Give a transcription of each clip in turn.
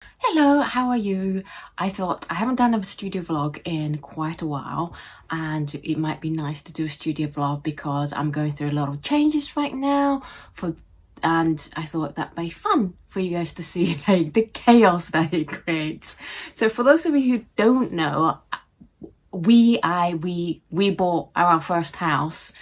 Hello, how are you? I thought I haven't done a studio vlog in quite a while, and it might be nice to do a studio vlog because I'm going through a lot of changes right now and I thought that'd be fun for you guys to see like the chaos that it creates. So for those of you who don't know, we bought our first house.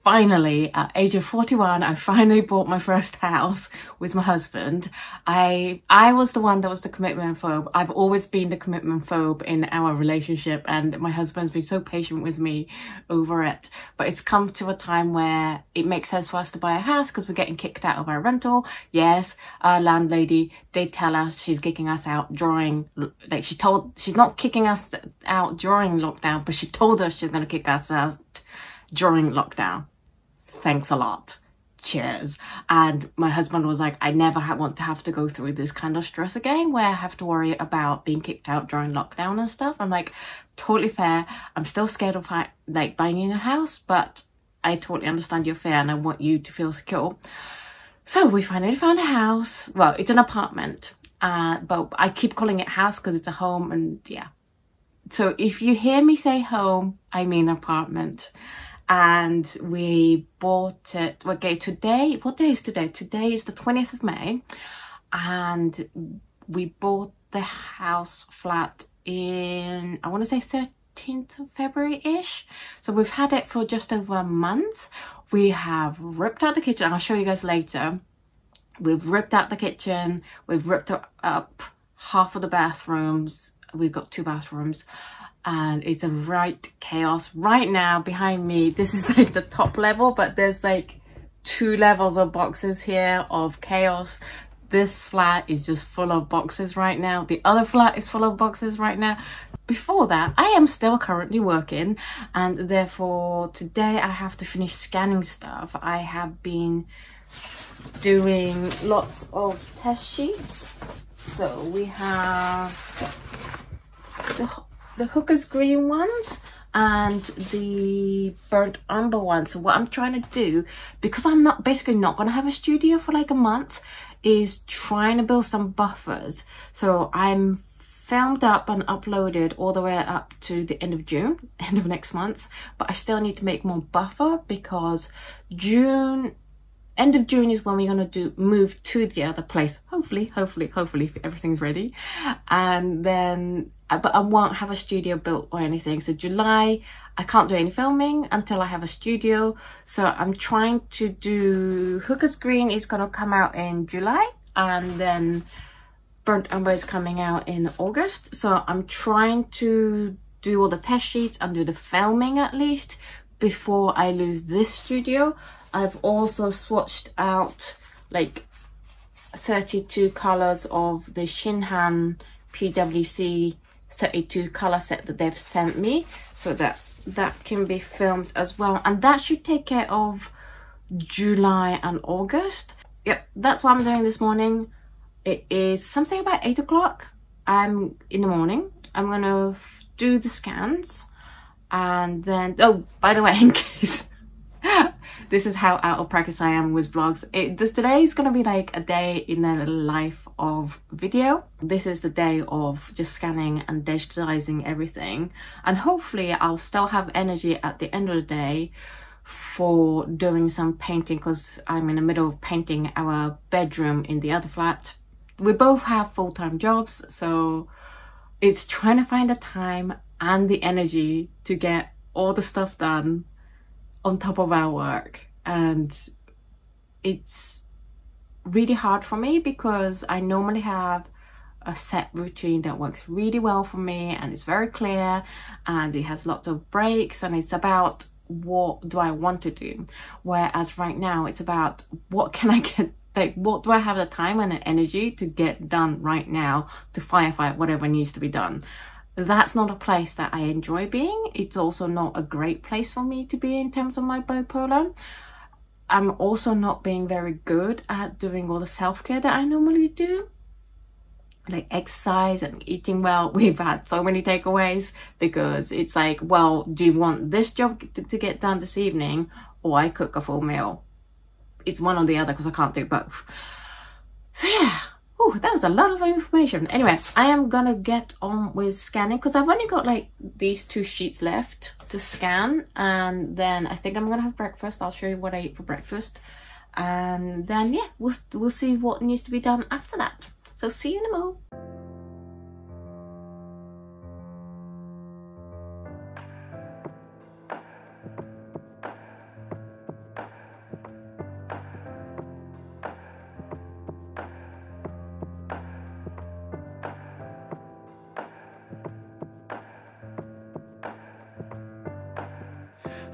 Finally, at age of 41, I finally bought my first house with my husband. I was the one that was the commitment phobe. I've always been the commitment phobe in our relationship, and my husband's been so patient with me over it. But it's come to a time where it makes sense for us to buy a house because we're getting kicked out of our rental. Yes, our landlady did tell us she's kicking us out during, like she's not kicking us out during lockdown, but she told us she's going to kick us out during lockdown. Thanks a lot. Cheers. And my husband was like, I never want to have to go through this kind of stress again where I have to worry about being kicked out during lockdown and stuff. I'm like, totally fair. I'm still scared of like buying in a house, but I totally understand your fear and I want you to feel secure. So we finally found a house. Well, it's an apartment, but I keep calling it house because it's a home, and yeah. So if you hear me say home, I mean apartment. And we bought it, okay, today, what day is today? Today is the 20th of May, and we bought the house flat in, I want to say 13th of February-ish. So we've had it for just over a month. We have ripped out the kitchen. I'll show you guys later. We've ripped out the kitchen. We've ripped up half of the bathrooms. We've got 2 bathrooms. And it's a right chaos right now. Behind me, this is like the top level, but there's like 2 levels of boxes here of chaos. This flat is just full of boxes right now. The other flat is full of boxes right now. Before that, I am still currently working, and therefore today I have to finish scanning stuff. I have been doing lots of test sheets. So we have the Hooker's green ones and the burnt umber ones. So what I'm trying to do, because I'm basically not going to have a studio for like a month, is trying to build some buffers. So I'm filmed up and uploaded all the way up to the end of June, end of next month, but I still need to make more buffer because end of June is when we're going to move to the other place, hopefully if everything's ready. And then but I won't have a studio built or anything. So July, I can't do any filming until I have a studio. So I'm trying to do Hooker's Green is going to come out in July, and then Burnt Umber is coming out in August. So I'm trying to do all the test sheets and do the filming at least before I lose this studio. I've also swatched out like 32 colors of the Shinhan PWC 32 color set that they've sent me, so that can be filmed as well, and that should take care of July and August. Yep, that's what I'm doing this morning. It is something about 8 o'clock. I'm in the morning. I'm gonna do the scans, and then, oh, by the way, in case this is how out of practice I am with vlogs. Today is going to be like a day in the life of video. This is the day of just scanning and digitizing everything. And hopefully I'll still have energy at the end of the day for doing some painting, because I'm in the middle of painting our bedroom in the other flat. We both have full-time jobs, so it's trying to find the time and the energy to get all the stuff done on top of our work. And it's really hard for me because I normally have a set routine that works really well for me, and it's very clear, and it has lots of breaks, and it's about what do I want to do. Whereas right now it's about what can I get, like what do I have the time and the energy to get done right now to firefight whatever needs to be done. That's not a place that I enjoy being. It's also not a great place for me to be in terms of my bipolar. I'm also not being very good at doing all the self-care that I normally do, like exercise and eating well. We've had so many takeaways because it's like, well, do you want this job to get done this evening, or I cook a full meal? It's one or the other because I can't do both. So yeah, Oh, that was a lot of information. Anyway, I am gonna get on with scanning because I've only got like these 2 sheets left to scan, and then I think I'm gonna have breakfast. I'll show you what I ate for breakfast, and then yeah, we'll see what needs to be done after that. So see you in a moment.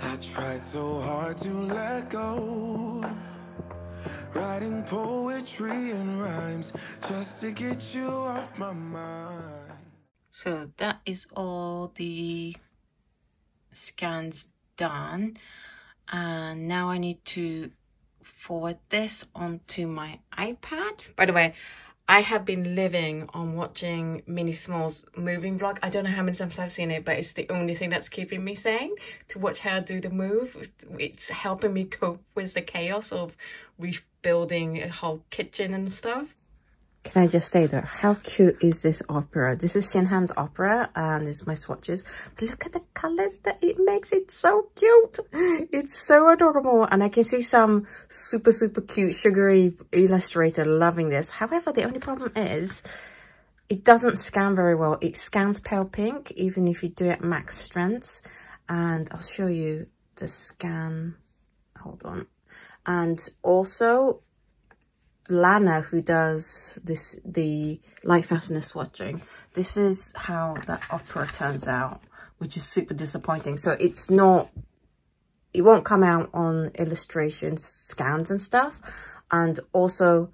I tried so hard to let go, writing poetry and rhymes just to get you off my mind. So that is all the scans done, and now I need to forward this onto my iPad. By the way, I have been living on watching Mini Small's moving vlog. I don't know how many times I've seen it, but it's the only thing that's keeping me sane, to watch her do the move. It's helping me cope with the chaos of rebuilding a whole kitchen and stuff. Can I just say that, how cute is this opera? This is Shinhan's opera, and it's my swatches. But look at the colours that it makes. It's so cute. It's so adorable. And I can see some super cute sugary illustrator loving this. However, the only problem is it doesn't scan very well. It scans pale pink, even if you do it at max strengths. And I'll show you the scan. Hold on. And also, Lana, who does the light fastener swatching, this is how that opera turns out, which is super disappointing. So it's not, it won't come out on illustrations, scans and stuff. And also,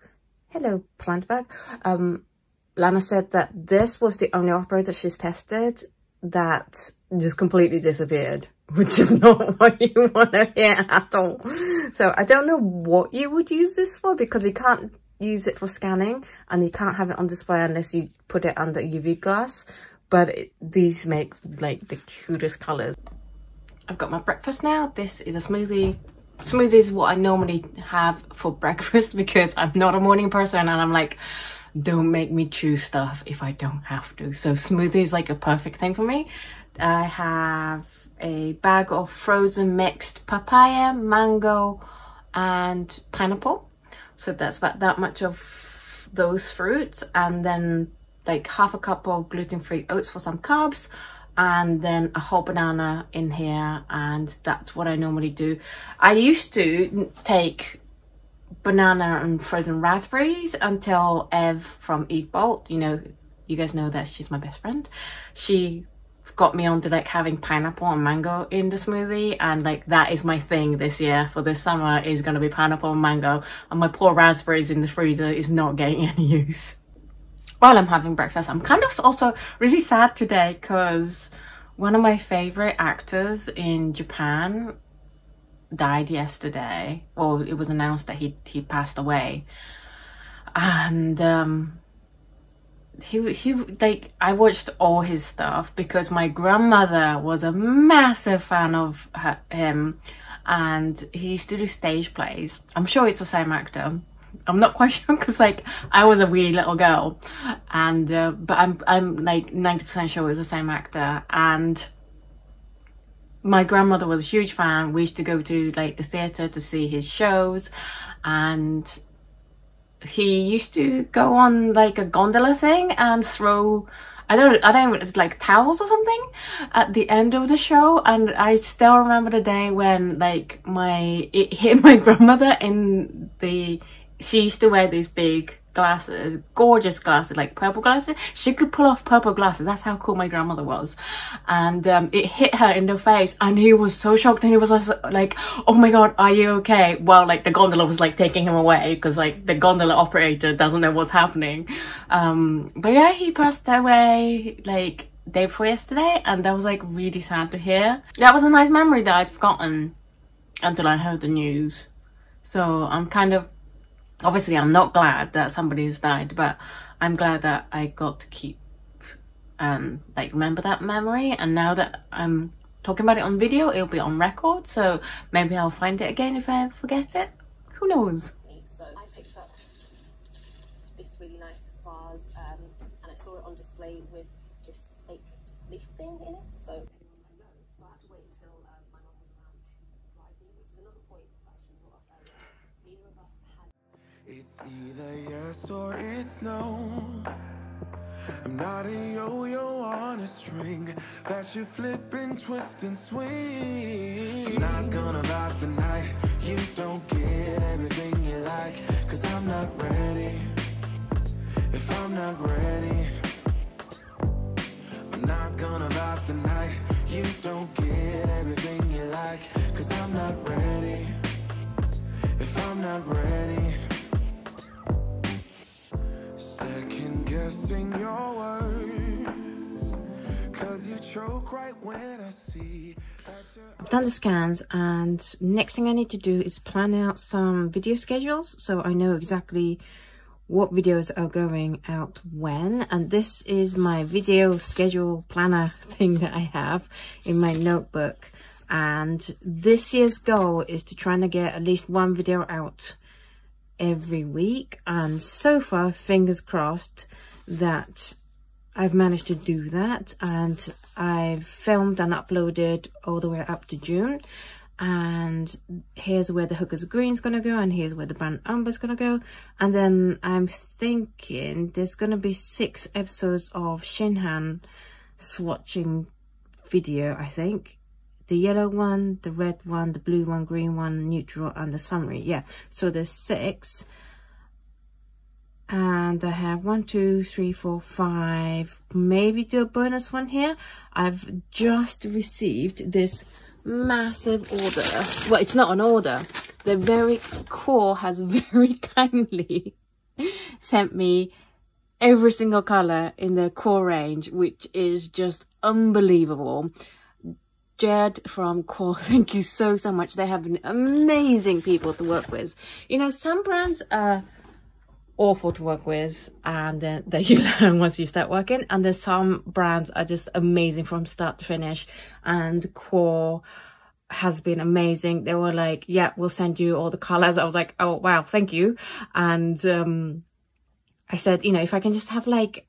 hello plant bag, Lana said that this was the only opera that she's tested that just completely disappeared, which is not what you want to hear at all. So I don't know what you would use this for, because you can't use it for scanning and you can't have it on display unless you put it under UV glass. But these make like the cutest colors. I've got my breakfast now. This is a smoothie. Smoothie is what I normally have for breakfast because I'm not a morning person, and I'm like, don't make me choose stuff if I don't have to. So smoothie is like a perfect thing for me. I have a bag of frozen mixed papaya, mango and pineapple. So that's about that much of those fruits, and then like half a cup of gluten-free oats for some carbs, and then a whole banana in here. And that's what I normally do. I used to take banana and frozen raspberries until Ev from Eve Bolt, you know, you guys know that she's my best friend, she got me onto like having pineapple and mango in the smoothie, and like that is my thing this year for this summer, is gonna be pineapple and mango, and my poor raspberries in the freezer is not getting any use. While I'm having breakfast, I'm kind of also really sad today because one of my favorite actors in Japan died yesterday, or it was announced that he passed away. And he like, I watched all his stuff because my grandmother was a massive fan of him, and he used to do stage plays. I'm sure it's the same actor. I'm not quite sure because like I was a wee little girl, and but I'm like 90% sure it was the same actor. And my grandmother was a huge fan. We used to go to like the theatre to see his shows, and he used to go on like a gondola thing and throw, I don't like towels or something at the end of the show. And I still remember the day when like it hit my grandmother in the, she used to wear these big glasses, gorgeous glasses, like purple glasses. She could pull off purple glasses. That's how cool my grandmother was. And it hit her in the face, and he was so shocked, and he was like, oh my god, are you okay? Well, like the gondola was like taking him away because like the gondola operator doesn't know what's happening. But yeah, he passed away like day before yesterday, and that was like really sad to hear. That was a nice memory that I'd forgotten until I heard the news. So I'm kind of, obviously I'm not glad that somebody has died, but I'm glad that I got to keep like remember that memory. And now that I'm talking about it on video, it'll be on record, so maybe I'll find it again if I ever forget it. Who knows? So I picked up this really nice I saw it on display with this fake leaf thing in it. So anyone I know, so I had to wait until my mum was around to drive me, which is another point that I should have brought up earlier. Neither of us has. It's either yes or it's no. I'm not a yo-yo on a string that you flip and twist and swing. I'm not gonna vibe tonight. You don't get everything you like, 'cause I'm not ready. If I'm not ready, I'm not gonna vibe tonight. You don't get everything you like, 'cause I'm not ready. If I'm not ready, second guessing your words, 'cause you choke right when I see that you're... I've done the scans, and next thing I need to do is plan out some video schedules so I know exactly what videos are going out when. And this is my video schedule planner thing that I have in my notebook, and this year's goal is to try and get at least one video out every week, and so far, fingers crossed, that I've managed to do that. And I've filmed and uploaded all the way up to June, and here's where the Hookers Green is gonna go, and here's where the Brand Umber is gonna go. And then I'm thinking there's gonna be 6 episodes of Shinhan swatching video, I think. The yellow one, the red one, the blue one, green one, neutral, and the summary. Yeah, so there's 6. And I have 1, 2, 3, 4, 5. Maybe do a bonus one here. I've just received this massive order. Well, it's not an order. The very QoR has very kindly sent me every single color in their QoR range, which is just unbelievable. Jed from QoR, thank you so much. They have been amazing people to work with. You know, some brands are awful to work with, and then that you learn once you start working, and there's some brands are just amazing from start to finish, and QoR has been amazing. They were like, yeah, we'll send you all the colors. I was like, oh wow, thank you. And I said, you know, if I can just have like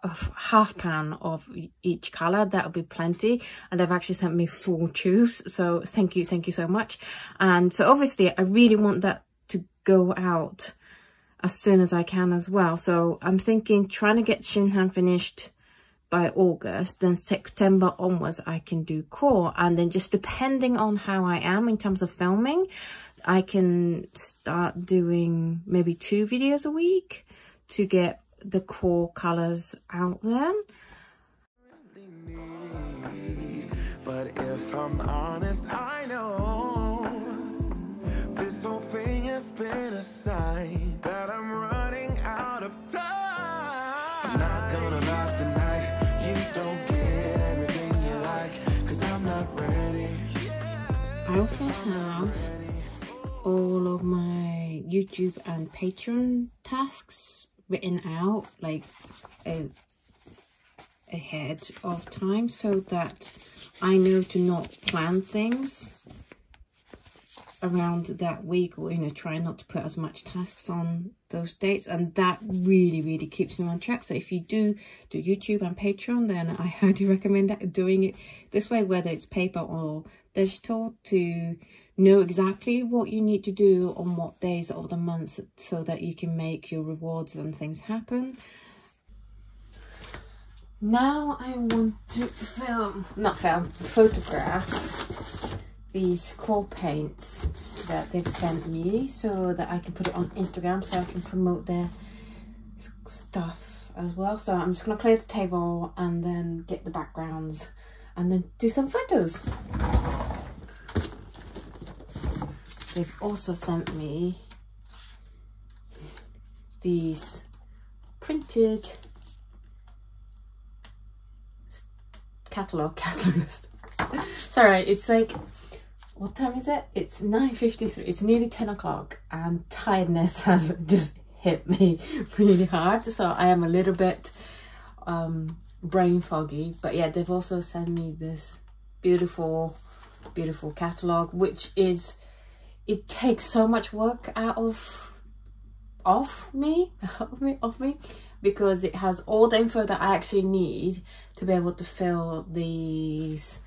a half pan of each color, that would be plenty. And they've actually sent me full tubes, so thank you so much. And so obviously I really want that to go out as soon as I can as well. So I'm thinking trying to get Shinhan finished by August, then September onwards I can do QoR, and then just depending on how I am in terms of filming, I can start doing maybe 2 videos a week to get the QoR colors out there. But if I'm honest, I know this whole thing has been a sign that I'm running out of time. I'm not gonna vibe tonight. You don't get everything you like, 'cause I'm not ready. I also have all of my YouTube and Patreon tasks written out like ahead of time, so that I know to not plan things around that week, or, you know, try not to put as much tasks on those dates, and that really keeps me on track. So if you do YouTube and Patreon, then I highly recommend that, doing it this way, whether it's paper or digital, to know exactly what you need to do on what days of the month, so that you can make your rewards and things happen. Now I want to photograph these QoR paints that they've sent me, so that I can put it on Instagram, so I can promote their stuff as well. So I'm just gonna clear the table and then get the backgrounds and then do some photos. They've also sent me these printed catalogs. Sorry, it's like, what time is it? It's 9:53. It's nearly 10 o'clock, and tiredness has just hit me really hard. So I am a little bit brain foggy. But yeah, they've also sent me this beautiful catalog, which is, it takes so much work out of me, because it has all the info that I actually need to be able to fill these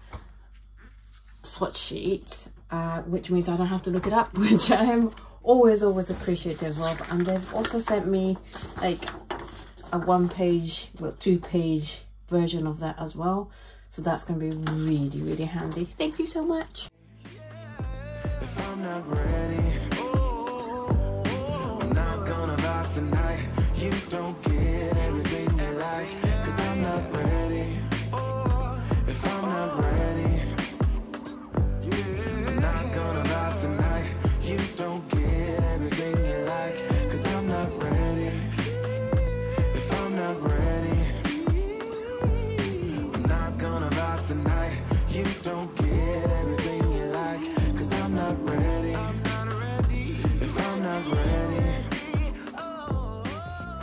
swatch sheets, which means I don't have to look it up, which I am always appreciative of. And they've also sent me like a 1-page, well, 2-page version of that as well, so that's going to be really handy. Thank you so much. If I'm not ready, I'm not gonna vibe tonight. You don't get everything you like, 'cause I'm not ready. If I'm not ready, I'm not gonna vibe tonight. You don't get everything you like, 'cause I'm not ready. If I'm not ready, I'm not gonna vibe tonight. You don't get everything you like, 'cause I'm not ready. If I'm not ready.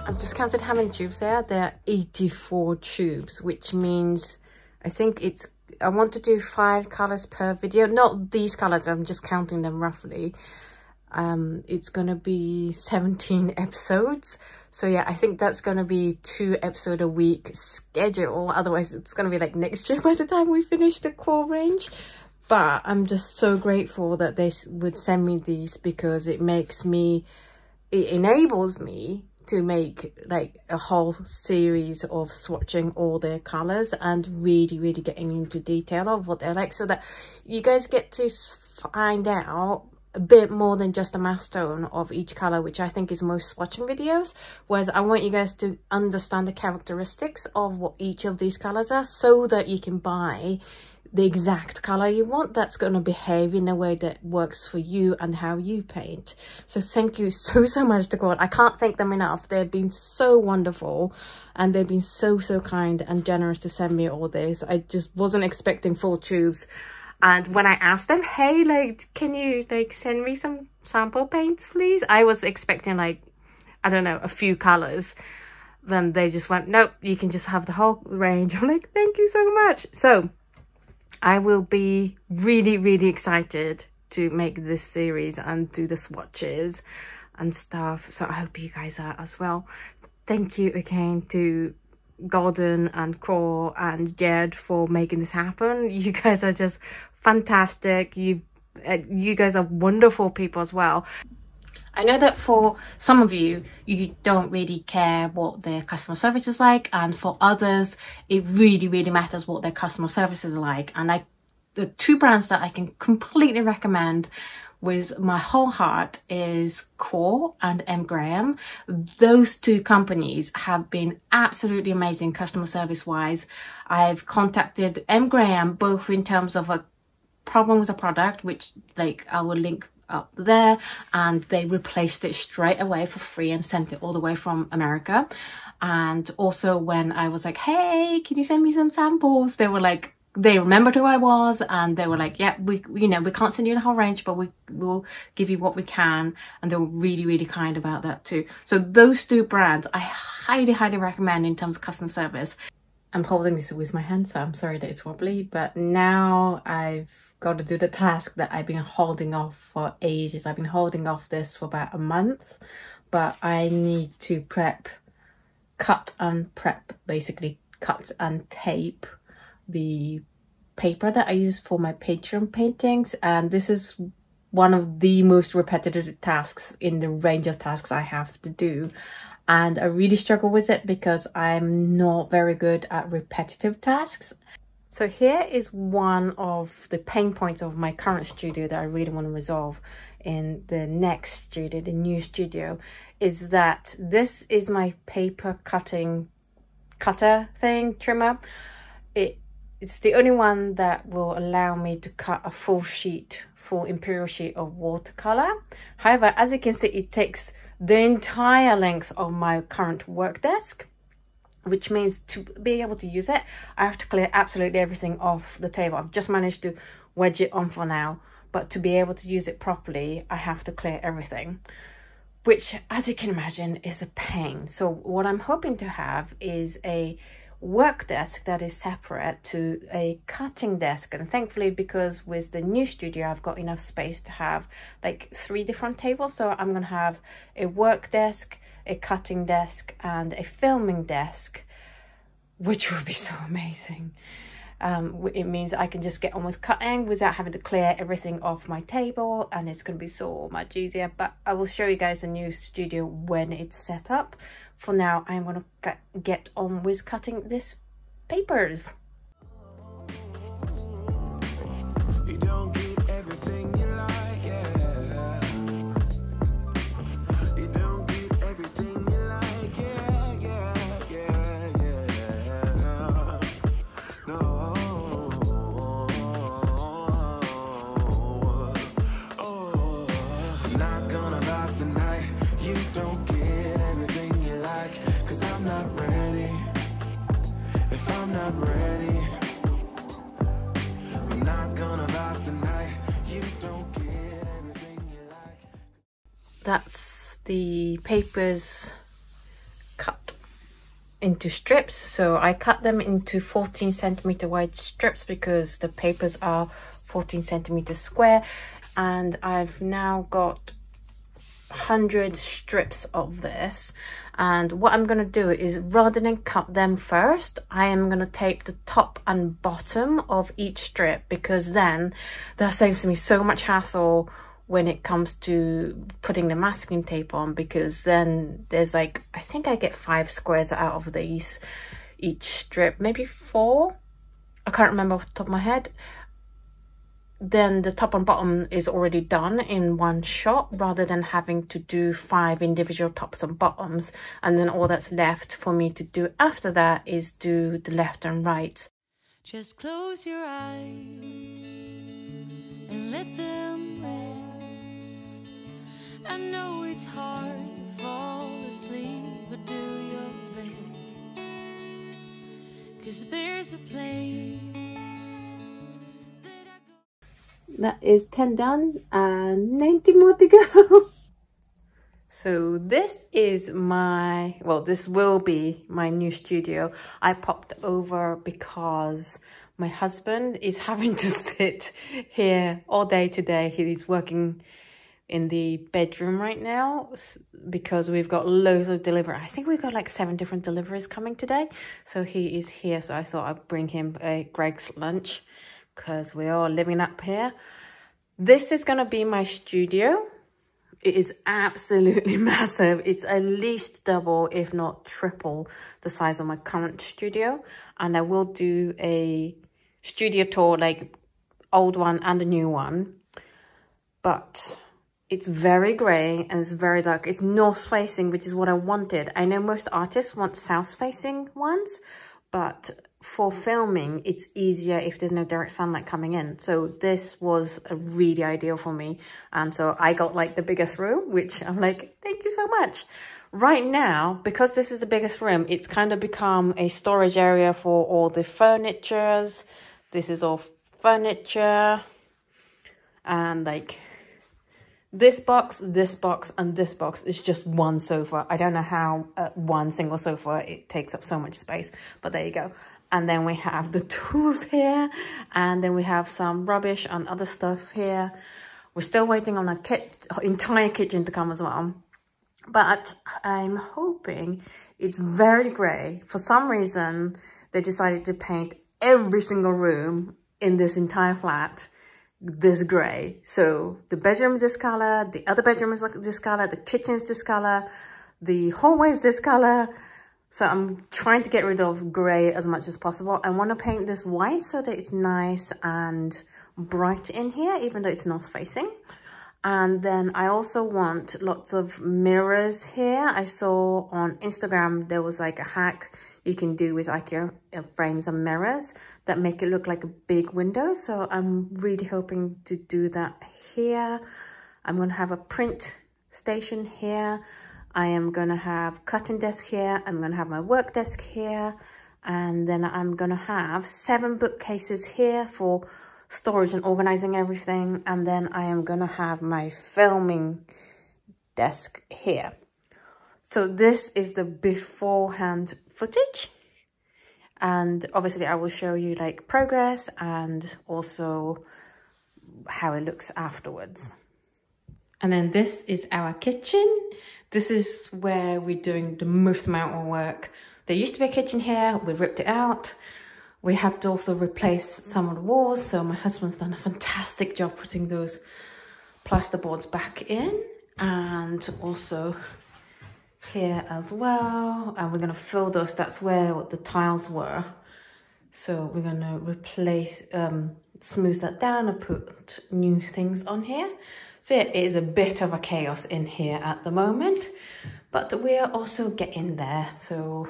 I've just counted how many tubes there are. There are 84 tubes, which means I think I want to do 5 colors per video. Not these colors, I'm just counting them roughly. It's gonna be 17 episodes. So yeah, I think that's gonna be 2 episodes a week schedule. Otherwise it's gonna be like next year by the time we finish the QoR range. But I'm just so grateful that they would send me these, because it enables me to make like a whole series of swatching all their colors and really getting into detail of what they're like, so that you guys get to find out a bit more than just a mass tone of each color, which I think is most swatching videos. Whereas I want you guys to understand the characteristics of what each of these colors are, so that you can buy the exact color you want that's going to behave in a way that works for you and how you paint. So thank you so much to QoR. I can't thank them enough. They've been so wonderful, and they've been so kind and generous to send me all this. I just wasn't expecting full tubes. And when I asked them, hey, like, can you like send me some sample paints, please? I was expecting like, I don't know, a few colors. Then they just went, nope, you can just have the whole range. I'm like, thank you so much. So I will be really excited to make this series and do the swatches and stuff. So I hope you guys are as well. Thank you again to Gordon and QoR and Jed for making this happen. You guys are just fantastic. You guys are wonderful people as well. I know that for some of you, you don't really care what their customer service is like, and for others, it really matters what their customer service is like. And the 2 brands that I can completely recommend with my whole heart is QoR and M. Graham. Those 2 companies have been absolutely amazing customer service wise. I've contacted M. Graham both in terms of a problem with a product, which like I will link up there, and they replaced it straight away for free and sent it all the way from America. And also when I was like, hey, can you send me some samples, they were like, they remembered who I was, and they were like, yeah, we can't send you the whole range, but we will give you what we can. And they were really kind about that too. So those 2 brands I highly recommend in terms of customer service. I'm holding this with my hand, so I'm sorry that it's wobbly, but now I've got to do the task that I've been holding off for ages. I've been holding off this for about a month, but I need to basically cut and tape the paper that I use for my Patreon paintings. And this is one of the most repetitive tasks in the range of tasks I have to do. And I really struggle with it because I'm not very good at repetitive tasks. So here is one of the pain points of my current studio that I really want to resolve in the next studio, the new studio, is that this is my paper cutter thing, trimmer. It's the only one that will allow me to cut a full imperial sheet of watercolor. However, as you can see, it takes the entire length of my current work desk, which means to be able to use it, I have to clear absolutely everything off the table. I've just managed to wedge it on for now, but to be able to use it properly, I have to clear everything, which, as you can imagine, is a pain. So what I'm hoping to have is a work desk that is separate to a cutting desk. And thankfully, because with the new studio, I've got enough space to have like 3 different tables. So I'm gonna have a work desk, a cutting desk and a filming desk, which would be so amazing. It means I can just get on with cutting without having to clear everything off my table, and it's going to be so much easier. But I will show you guys the new studio when it's set up. For now, I'm going to get on with cutting this papers. You don't get everything you like, yeah. You don't get everything you like, yeah, yeah, yeah, yeah. No. Oh, I'm not gonna vibe tonight. You don't get everything you like, 'cause I'm not ready. If I'm not ready, I'm not gonna vibe tonight. You don't get everything you like. That's the papers cut into strips. So I cut them into 14 centimeter wide strips because the papers are 14 centimeters square, and I've now got 100 strips of this. And what I'm going to do is, rather than cut them first, I am going to tape the top and bottom of each strip, because then that saves me so much hassle when it comes to putting the masking tape on, because then there's like, I think I get 5 squares out of these each strip, maybe 4, I can't remember off the top of my head. Then the top and bottom is already done in one shot, rather than having to do 5 individual tops and bottoms. And then all that's left for me to do after that is do the left and right. Just close your eyes and let them rest. I know it's hard to fall asleep, but do your best, 'cause there's a place. That is 10 done and 90 more to go. So this is my, well, this will be my new studio. I popped over because my husband is having to sit here all day today. He's working in the bedroom right now because we've got loads of delivery. I think we've got like 7 different deliveries coming today. So he is here. So I thought I'd bring him a Greg's lunch, because we're all living up here. This is going to be my studio. It is absolutely massive. It's at least double, if not triple, the size of my current studio. And I will do a studio tour, like old one and a new one. But it's very grey and it's very dark. It's north facing, which is what I wanted. I know most artists want south facing ones, but for filming, it's easier if there's no direct sunlight coming in. So this was really ideal for me. And so I got like the biggest room, which I'm like, thank you so much. Right now, because this is the biggest room, it's kind of become a storage area for all the furnitures. This is all furniture. And like this box, and this box is just one sofa. I don't know how one single sofa, it takes up so much space, but there you go. And then we have the tools here, and then we have some rubbish and other stuff here. We're still waiting on an entire kitchen to come as well. But I'm hoping it's very grey. For some reason, they decided to paint every single room in this entire flat this grey. So the bedroom is this colour, the other bedroom is like this colour, the kitchen is this colour, the hallway is this colour. So I'm trying to get rid of grey as much as possible. I want to paint this white so that it's nice and bright in here, even though it's north facing. And then I also want lots of mirrors here. I saw on Instagram there was like a hack you can do with IKEA frames and mirrors that make it look like a big window. So I'm really hoping to do that here. I'm going to have a print station here. I am going to have cutting desk here. I'm going to have my work desk here. And then I'm going to have 7 bookcases here for storage and organizing everything. And then I am going to have my filming desk here. So this is the beforehand footage. And obviously I will show you like progress and also how it looks afterwards. And then this is our kitchen. this is where we're doing the most amount of work. There used to be a kitchen here, we ripped it out. We had to also replace some of the walls, so my husband's done a fantastic job putting those plasterboards back in, and also here as well. And we're gonna fill those, that's where the tiles were. So we're gonna replace, smooth that down and put new things on here. So yeah, it is a bit of a chaos in here at the moment, but we are also getting there. So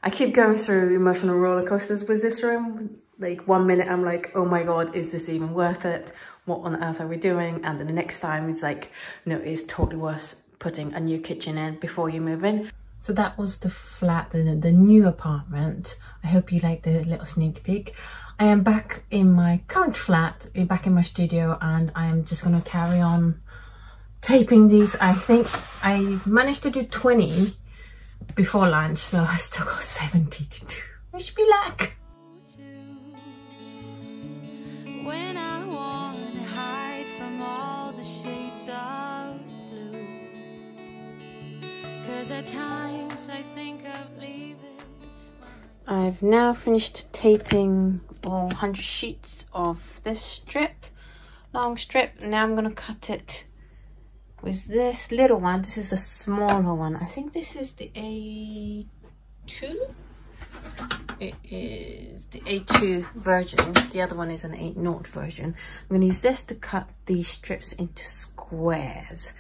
I keep going through emotional roller coasters with this room. Like 1 minute I'm like, oh my God, is this even worth it? What on earth are we doing? And then the next time it's like, no, it's totally worth putting a new kitchen in before you move in. So that was the flat, the new apartment. I hope you liked the little sneak peek. I am back in my current flat, back in my studio, and I am just gonna carry on taping these. I think I managed to do 20 before lunch, so I still got 70 to do. Wish me luck. When I want to hide from all the shades of blue, 'cause at times I think of leaving. I've now finished taping all 100 sheets of this strip, long strip. Now I'm gonna cut it with this little one. This is a smaller one. I think this is the A2. It is the A2 version. The other one is an 8/0 version. I'm going to use this to cut these strips into squares.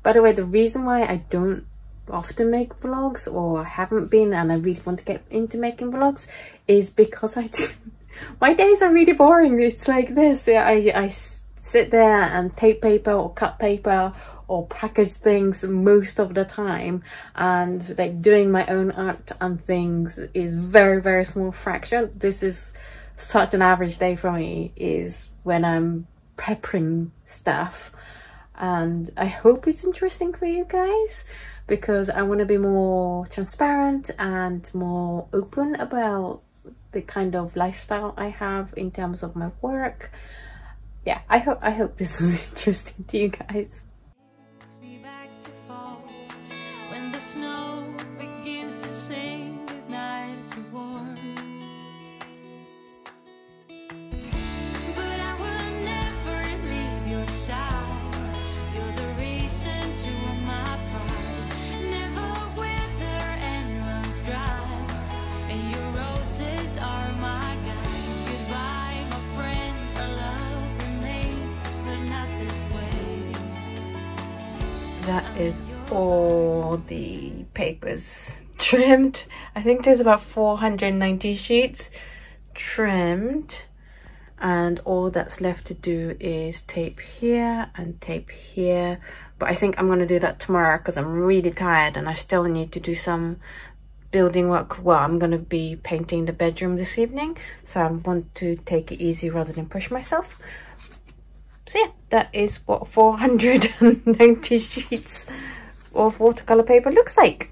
By the way, the reason why I don't often make vlogs, or haven't been, and I really want to get into making vlogs, is because my days are really boring. It's like this. I sit there and tape paper or cut paper or package things most of the time, and like doing my own art and things is very, very small fraction. This is such an average day for me, is when I'm prepping stuff, and I hope it's interesting for you guys, because I want to be more transparent and more open about the kind of lifestyle I have in terms of my work. Yeah, I hope this is interesting to you guys. Me back to fall when the snow begins to sing goodnight to warm. But I will never leave your side. You're the reason to all my pride. Never wither and runs dry, and your roses are my guides. Goodbye, my friend. Our love remains, but not this way. That is all the papers trimmed. I think there's about 490 sheets trimmed, and all that's left to do is tape here and tape here. But I think I'm going to do that tomorrow because I'm really tired and I still need to do some building work. Well, I'm going to be painting the bedroom this evening, so I want to take it easy rather than push myself. So yeah, that is what 490 sheets of watercolor paper looks like.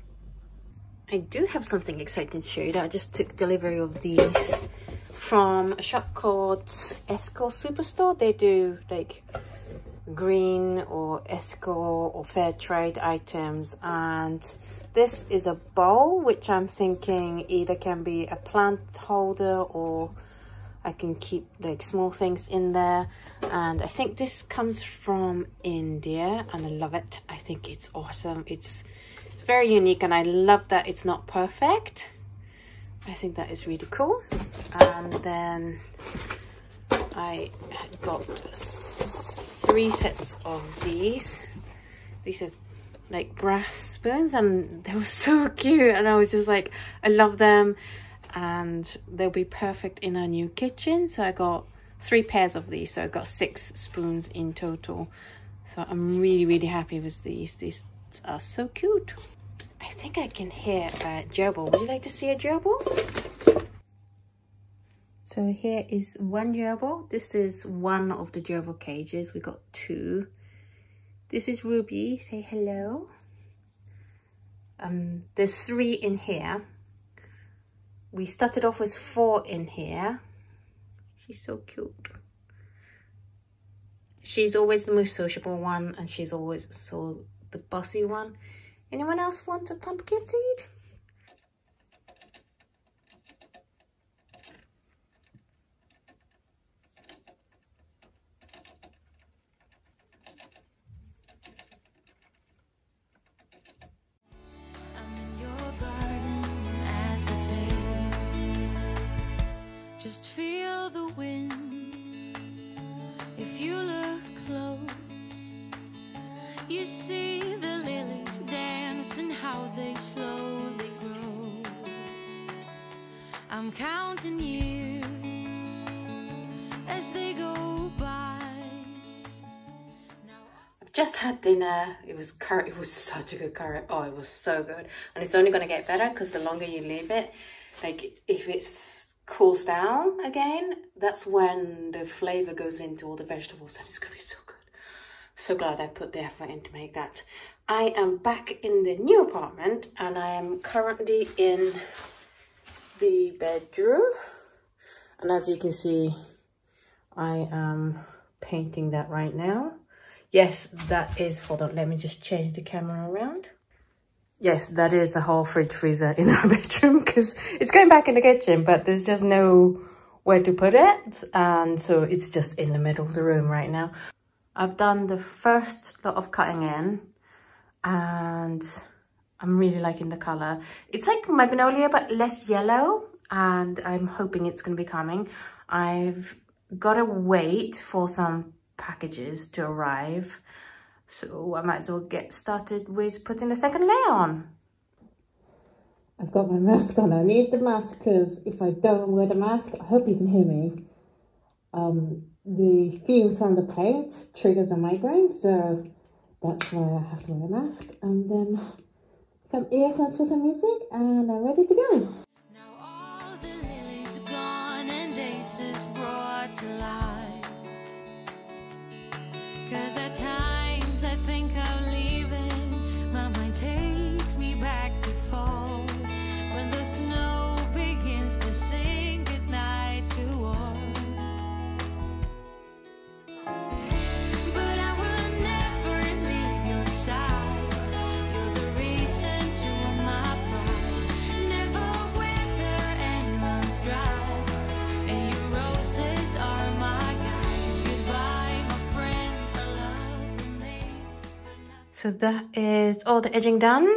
I do have something exciting to show you. That I just took delivery of these from a shop called Ethical Superstore. They do like green or ethical or fair trade items, and this is a bowl which I'm thinking either can be a plant holder or I can keep like small things in there. And I think this comes from India and I love it. I think it's awesome. It's very unique, and I love that it's not perfect. I think that is really cool. And then I got 3 sets of these. These are like brass spoons, and they were so cute, and I was just like, I love them, and they'll be perfect in our new kitchen. So I got 3 pairs of these, so I got 6 spoons in total. So I'm really happy with these. These are so cute. I think I can hear a gerbil. Would you like to see a gerbil? So here is one gerbil. This is one of the gerbil cages. We got 2. This is Ruby. Say hello. There's 3 in here. We started off with 4 in here. She's so cute. She's always the most sociable one, and she's always the bossy one. Anyone else want a pumpkin seed? I'm in your garden as a day. Just feel the wind. If you look close, you see the lilies dance and how they slowly grow. I'm counting years as they go by. I've just had dinner. It was curry. It was such a good curry. Oh, it was so good. And it's only going to get better because the longer you leave it, like if it's cools down again, that's when the flavor goes into all the vegetables, and it's going to be so good. So glad I put the effort in to make that. I am back in the new apartment, and I am currently in the bedroom, and as you can see, I am painting that right now. Yes, that is, hold on, let me just change the camera around. Yes, that is a whole fridge freezer in our bedroom, because it's going back in the kitchen, but there's just nowhere to put it, and so it's just in the middle of the room right now. I've done the first lot of cutting in, and I'm really liking the colour. It's like magnolia, but less yellow, and I'm hoping it's going to be coming. I've got to wait for some packages to arrive, so I might as well get started with putting the second layer on. I've got my mask on. I need the mask because if I don't wear the mask, I hope you can hear me. The fumes from the paint triggers a migraine, so that's why I have to wear a mask. And then some earphones for some music, and I'm ready to go. Now all the lilies gone and aces brought to life. 'Cause at times I think of leaving, my mind takes me back to fall, when the snow begins to sing goodnight to all. But I will never leave your side. You're the reason to my pride. Never wither and runs dry. And your roses are my guides. Goodbye, my friend. Our love remains. So that is all the edging done.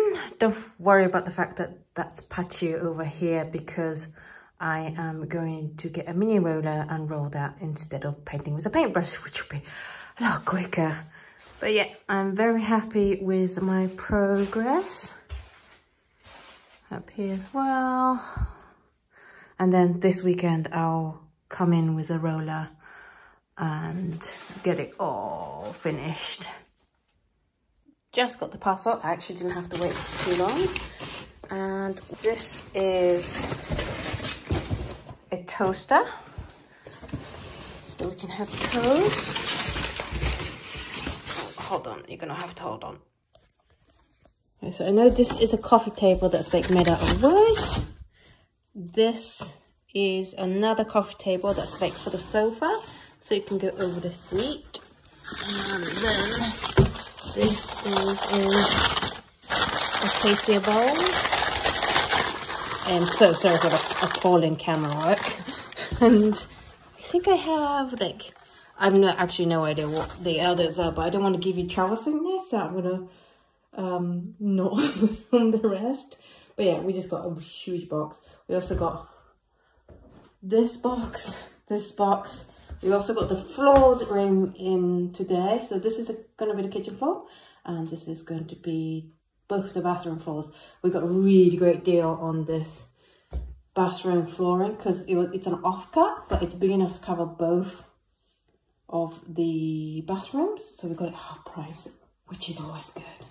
Don't worry about the fact that that's patchy over here, because I am going to get a mini roller and roll that instead of painting with a paintbrush, which will be a lot quicker. But yeah, I'm very happy with my progress. Up here as well. And then this weekend I'll come in with a roller and get it all finished. Just got the parcel. I actually didn't have to wait too long. And this is a toaster, so we can have toast. Hold on, you're gonna have to hold on. Okay, so I know this is a coffee table that's like made out of wood. This is another coffee table that's like for the sofa, so you can go over the seat. And then this is in a tasty bowl. I'm so sorry for the appalling camera work. And I think I have like, I have actually no idea what the others are, but I don't want to give you travel sickness, so I'm gonna not film the rest. But yeah, we just got a huge box. We also got this box. We also got the flooring in today. So this is gonna be the kitchen floor, and this is going to be both the bathroom floors. We got a really great deal on this bathroom flooring because it's an offcut, but it's big enough to cover both of the bathrooms. So we got it half price, which is always good.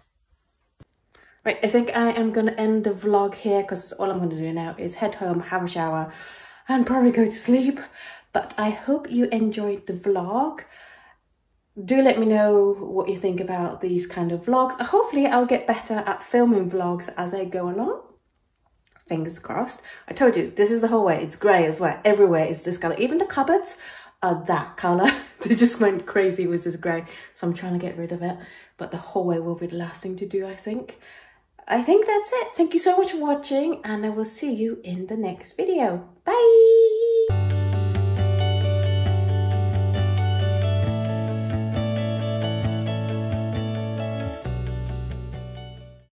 Right, I think I am going to end the vlog here because all I'm going to do now is head home, have a shower, and probably go to sleep. But I hope you enjoyed the vlog. Do let me know what you think about these kind of vlogs. Hopefully I'll get better at filming vlogs as I go along. Fingers crossed. I told you, this is the whole way. It's grey as well. Everywhere is this colour. Even the cupboards are that colour. They just went crazy with this grey, so I'm trying to get rid of it. But the hallway will be the last thing to do, I think. I think that's it. Thank you so much for watching, and I will see you in the next video. Bye!